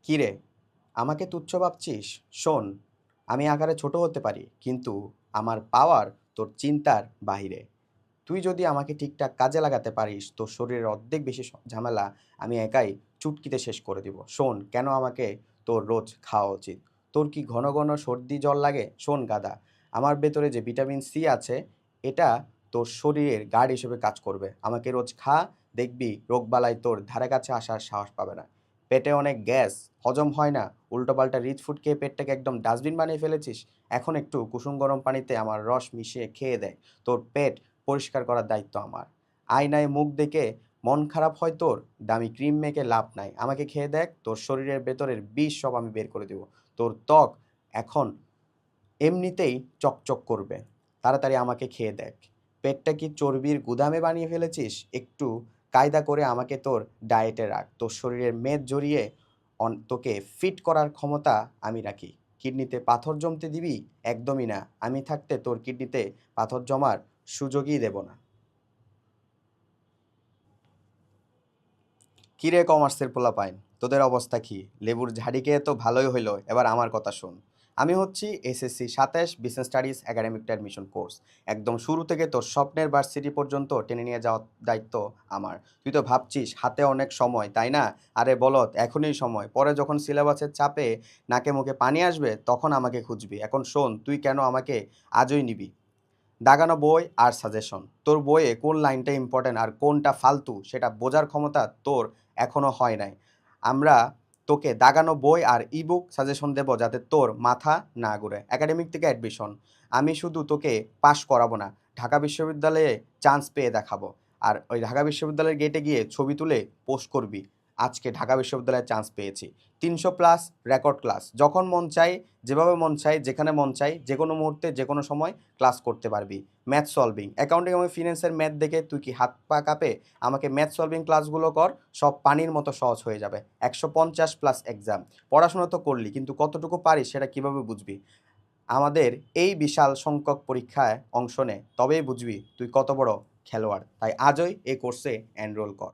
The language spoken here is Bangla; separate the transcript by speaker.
Speaker 1: কী রে, আমাকে তুচ্ছ ভাবছিস? শোন, আমি আকারে ছোট হতে পারি, কিন্তু আমার পাওয়ার তোর চিন্তার বাহিরে। তুই যদি আমাকে ঠিকঠাক কাজে লাগাতে পারিস, তোর শরীরের অর্ধেক বেশি ঝামেলা আমি একাই চুটকিতে শেষ করে দিব। শোন, কেন আমাকে তোর রোজ খাওয়া উচিত। তোর কি ঘন ঘন সর্দি জ্বর লাগে? শোন গাধা, আমার ভেতরে যে ভিটামিন সি আছে, এটা তোর শরীরের গার্ড হিসেবে কাজ করবে। আমাকে রোজ খা, দেখবি রোগবালাই তোর ধারে কাছে আসার সাহস পাবে না। পেটে অনেক গ্যাস, হজম হয় না, উল্টোপাল্টা রিচ ফুড খেয়ে পেটটাকে একদম ডাস্টবিন বানিয়ে ফেলেছিস। এখন একটু কুসুম গরম পানিতে আমার রস মিশিয়ে খেয়ে দেয়, তোর পেট পরিষ্কার করার দায়িত্ব আমার। আয়নায় মুখ দেখে মন খারাপ হয় তোর? দামি ক্রিম মেখে লাভ নাই, আমাকে খেয়ে দেখ, তোর শরীরের ভেতরের বিষ সব আমি বের করে দেব। তোর ত্বক এখন এমনিতেই চকচক করবে। তাড়াতাড়ি আমাকে খেয়ে দেখ। পেটটা কি চর্বির গুদামে বানিয়ে ফেলেছিস? একটু কায়দা করে আমাকে তোর ডায়েটে রাখ। তোর শরীরের মেদ জড়িয়ে তোকে ফিট করার ক্ষমতা আমি রাখি। কিডনিতে পাথর জমতে দিবি? একদমই না। আমি থাকতে তোর কিডনিতে পাথর জমার সুযোগই দেব না। কিরে কমার্সের পোলাপাইন, তোদের অবস্থা কি? লেবুর ঝাড়ি খেয়ে তো ভালোই হইলো, এবার আমার কথা শোন। আমি হচ্ছি SSC 27 business studies academic admission course. একদম শুরু থেকে তোর স্বপ্নের ভার্সিটি পর্যন্ত টেনে নিয়ে যাওয়ার দায়িত্ব আমার। তুই তো ভাবছিস হাতে অনেক সময়, তাই না? আরে বলত, এখনই সময়, পরে যখন সিলেবাসের চাপে নাকে মুখে পানি আসবে তখন আমাকে খুঁজবি। এখন শোন, তুই কেন আমাকে আজই নিবি? দাগানো বই আর সাজেশন। তোর বইয়ে কোন লাইনটা ইম্পর্টেন্ট আর কোনটা ফালতু সেটা বোঝার ক্ষমতা তোর এখনো হয় নাই। আমরা তোকে দাগানো বই আর ইবুক সাজেশন দেব যাতে তোর মাথা না ঘুরে। একাডেমিক থেকে অ্যাডমিশন, আমি শুধু তোকে পাশ করাবো না, ঢাকা বিশ্ববিদ্যালয়ে চান্স পেয়ে দেখাবো। আর ওই ঢাকা বিশ্ববিদ্যালয়ের গেটে গিয়ে ছবি তুলে পোস্ট করবি, আজকে ঢাকা বিশ্ববিদ্যালয়ে চান্স পেয়েছি। 300+ রেকর্ড ক্লাস, যখন মন চাই, যেভাবে মন চাই, যেখানে মন চাই, যে কোনো মুহূর্তে যে কোনো সময় ক্লাস করতে পারবি। ম্যাথ সলভিং, অ্যাকাউন্টিং এবং ফিন্যান্সের ম্যাথ দেখে তুই কি হাত পা কাঁপে? আমাকে ম্যাথ সলভিং ক্লাসগুলো কর, সব পানির মতো সহজ হয়ে যাবে। 150+ এক্সাম। পড়াশোনা তো করলি, কিন্তু কতটুকু পারিস সেটা কিভাবে বুঝবি? আমাদের এই বিশাল সংখ্যক পরীক্ষায় অংশ নে, তবেই বুঝবি তুই কত বড় খেলোয়াড়। তাই আজই এই কোর্সে এনরোল কর।